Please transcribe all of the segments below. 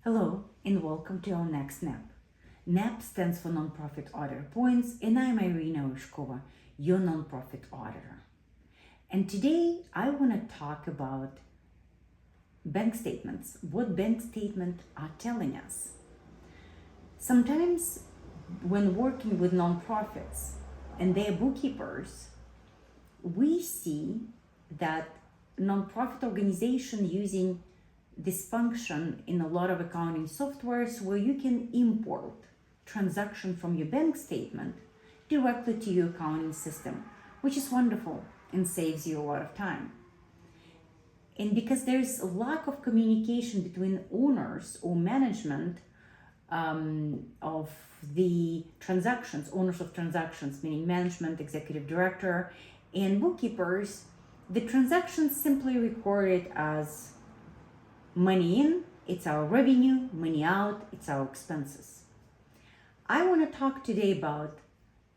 Hello and welcome to our next NAP. NAP stands for Nonprofit Auditor Points, and I'm Irina Ushkova, your nonprofit auditor. And today I want to talk about bank statements, what bank statements are telling us. Sometimes when working with nonprofits and their bookkeepers, we see that nonprofit organization using this function in a lot of accounting softwares where you can import transaction from your bank statement directly to your accounting system, which is wonderful and saves you a lot of time. And because there's a lack of communication between owners or management of the transactions, owners of transactions, meaning management, executive director, and bookkeepers, the transactions simply recorded as money in, it's our revenue, money out, it's our expenses. I want to talk today about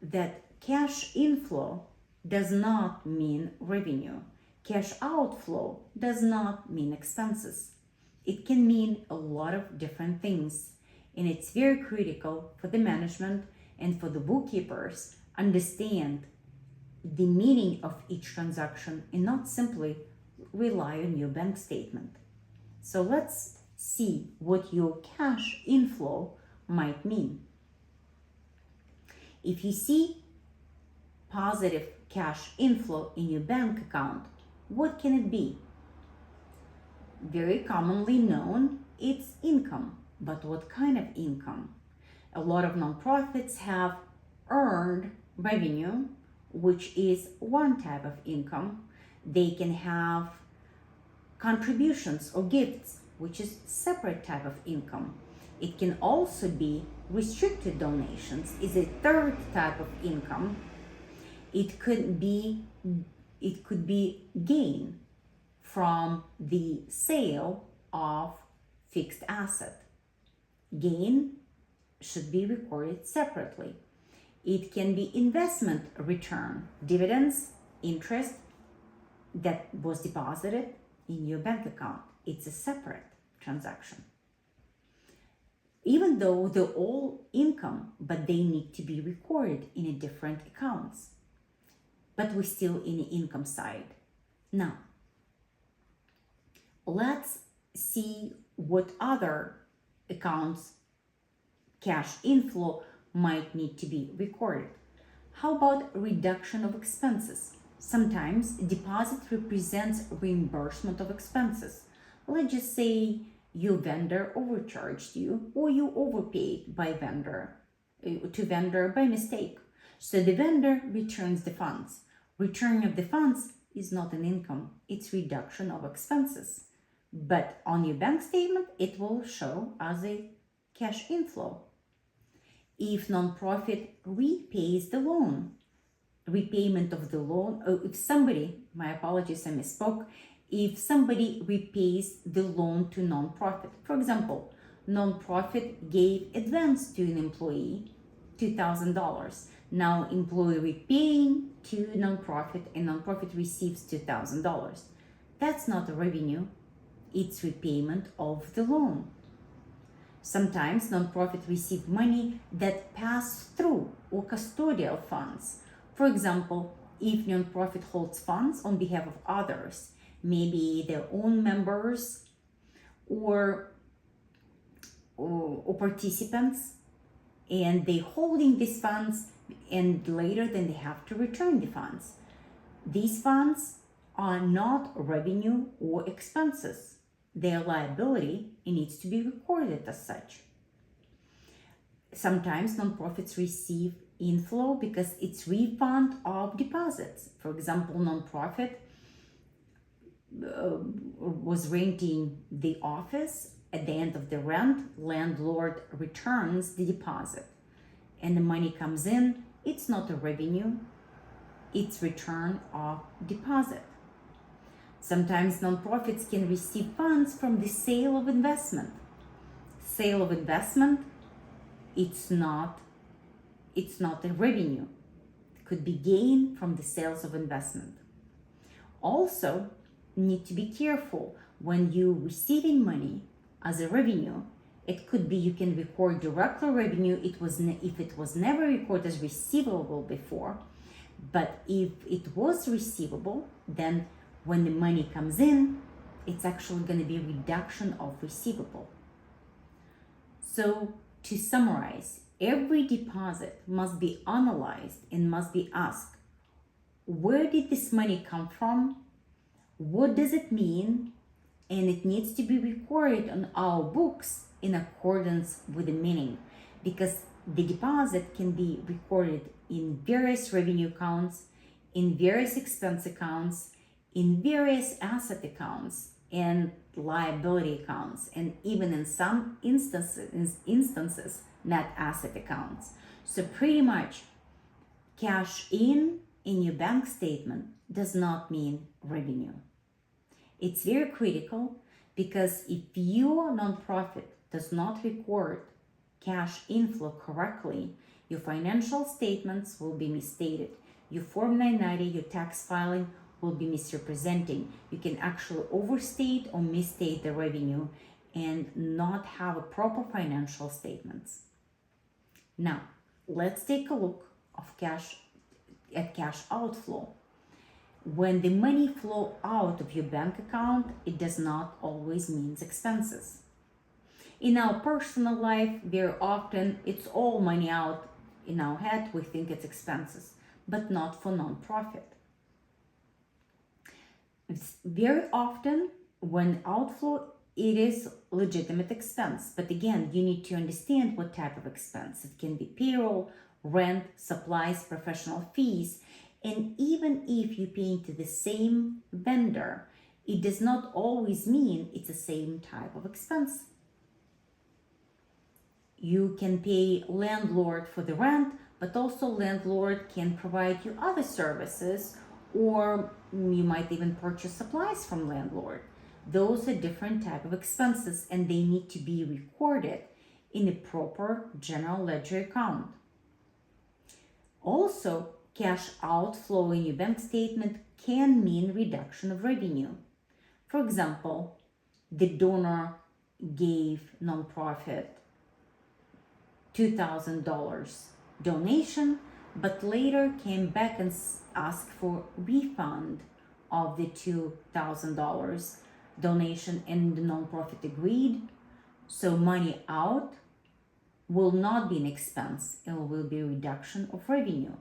that cash inflow does not mean revenue. Cash outflow does not mean expenses. It can mean a lot of different things, and it's very critical for the management and for the bookkeepers understand the meaning of each transaction and not simply rely on your bank statement. So let's see what your cash inflow might mean. If you see positive cash inflow in your bank account, what can it be? Very commonly known, it's income. But what kind of income? A lot of nonprofits have earned revenue, which is one type of income. They can have contributions or gifts, which is separate type of income. It can also be restricted donations, is a third type of income. It could be gain from the sale of fixed asset. Gain should be recorded separately. It can be investment return, dividends, interest that was deposited in your bank account. It's a separate transaction. Even though they're all income, but they need to be recorded in a different accounts. But we're still in the income side. Now, let's see what other accounts cash inflow might need to be recorded. How about reduction of expenses? Sometimes deposit represents reimbursement of expenses. Let's just say your vendor overcharged you or you overpaid to vendor by mistake. So the vendor returns the funds. Return of the funds is not an income, it's reduction of expenses. But on your bank statement, it will show as a cash inflow. If nonprofit repays the loan, repayment of the loan, if somebody, my apologies, I misspoke, if somebody repays the loan to nonprofit, for example, nonprofit gave advance to an employee $2,000. Now employee repaying to nonprofit and nonprofit receives $2,000. That's not a revenue, it's repayment of the loan. Sometimes nonprofit receive money that pass through or custodial funds. For example, if nonprofit holds funds on behalf of others, maybe their own members or participants, and they holding these funds and later then they have to return the funds. These funds are not revenue or expenses. Their liability, it needs to be recorded as such. Sometimes nonprofits receive inflow because it's refund of deposits. For example, nonprofit was renting the office. At the end of the rent, landlord returns the deposit and the money comes in. It's not a revenue, it's return of deposit. Sometimes nonprofits can receive funds from the sale of investment. Sale of investment, it's not a revenue. It could be gain from the sales of investment. Also, need to be careful when you receiving money as a revenue It could be you can record directly revenue if it was never recorded as receivable before. But if it was receivable, then when the money comes in, it's actually going to be reduction of receivable. So to summarize, every deposit must be analyzed and must be asked, where did this money come from? What does it mean? And it needs to be recorded on our books in accordance with the meaning, because the deposit can be recorded in various revenue accounts, in various expense accounts, in various asset accounts and liability accounts, and even in some instances net asset accounts. So pretty much cash in your bank statement does not mean revenue. It's very critical, because if your nonprofit does not record cash inflow correctly, your financial statements will be misstated. Your Form 990, your tax filing will be misrepresenting. You can actually overstate or misstate the revenue and not have a proper financial statements. Now, let's take a look at cash outflow. When the money flow out of your bank account, it does not always mean expenses. In our personal life, very often it's all money out in our head. We think it's expenses, but not for nonprofit. It's very often when outflow, it is legitimate expense. But again, you need to understand what type of expense. It can be payroll, rent, supplies, professional fees. And even if you pay to the same vendor, it does not always mean it's the same type of expense. You can pay landlord for the rent, but also landlord can provide you other services, or you might even purchase supplies from landlord. Those are different type of expenses, and they need to be recorded in a proper general ledger account. Also, cash outflow in your bank statement can mean reduction of revenue. For example, the donor gave nonprofit $2,000 donation, but later came back and asked for refund of the $2,000 donation, and the nonprofit agreed. So money out will not be an expense, it will be a reduction of revenue.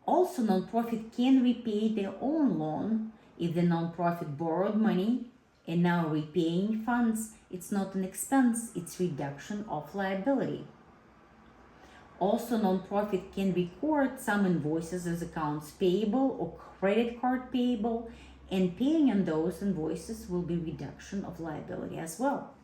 Also, nonprofit can repay their own loan. If the nonprofit borrowed money and now repaying funds, it's not an expense, it's reduction of liability. Also, nonprofit can record some invoices as accounts payable or credit card payable, and paying on those invoices will be reduction of liability as well.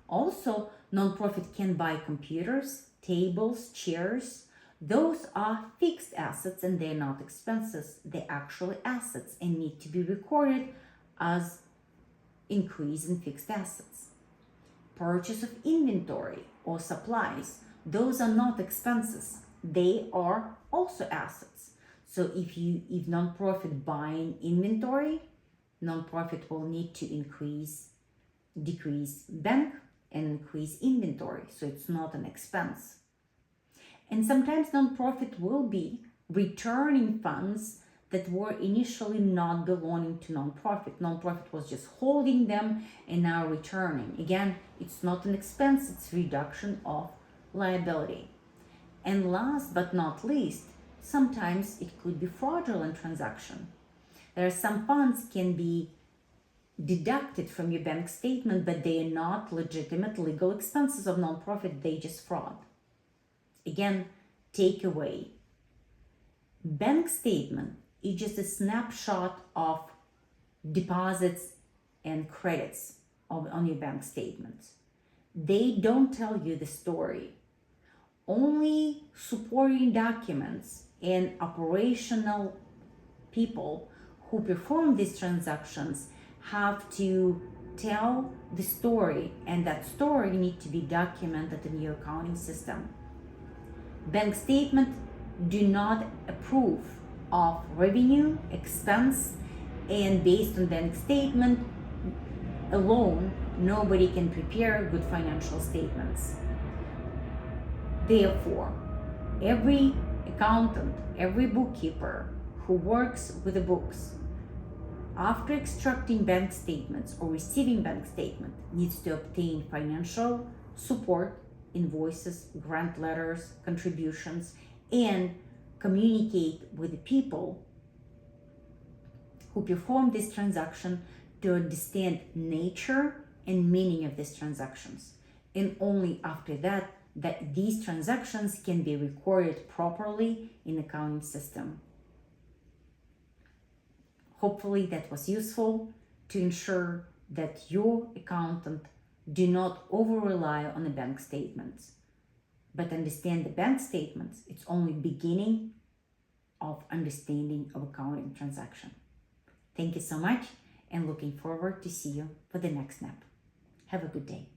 Also, nonprofit can buy computers, tables, chairs. Those are fixed assets and they're not expenses. They're actually assets and need to be recorded as increase in fixed assets. Purchase of inventory or supplies, those are not expenses. They are also assets. So if nonprofit buying inventory, nonprofit will need to decrease bank and increase inventory. So it's not an expense. And sometimes nonprofit will be returning funds that were initially not belonging to nonprofit. Nonprofit was just holding them and now returning. Again, it's not an expense, it's reduction of liability. And last but not least, sometimes it could be fraudulent transaction. There are some funds can be deducted from your bank statement, but they are not legitimate legal expenses of nonprofit, they just fraud. Again, takeaway. Bank statement is just a snapshot of deposits and credits on your bank statements. They don't tell you the story. Only supporting documents and operational people who perform these transactions have to tell the story, and that story needs to be documented in your accounting system. Bank statement do not approve of revenue, expense, and based on bank statement alone, Nobody can prepare good financial statements. Therefore, every accountant, every bookkeeper who works with the books, after extracting bank statements or receiving bank statement, needs to obtain financial support, invoices, grant letters, contributions, and communicate with the people who perform this transaction to understand nature and meaning of these transactions. And only after that these transactions can be recorded properly in the accounting system. Hopefully that was useful to ensure that your accountant do not over-rely on the bank statements, but understand the bank statements. It's only beginning of understanding of accounting transaction. Thank you so much, and looking forward to see you for the next snap. Have a good day.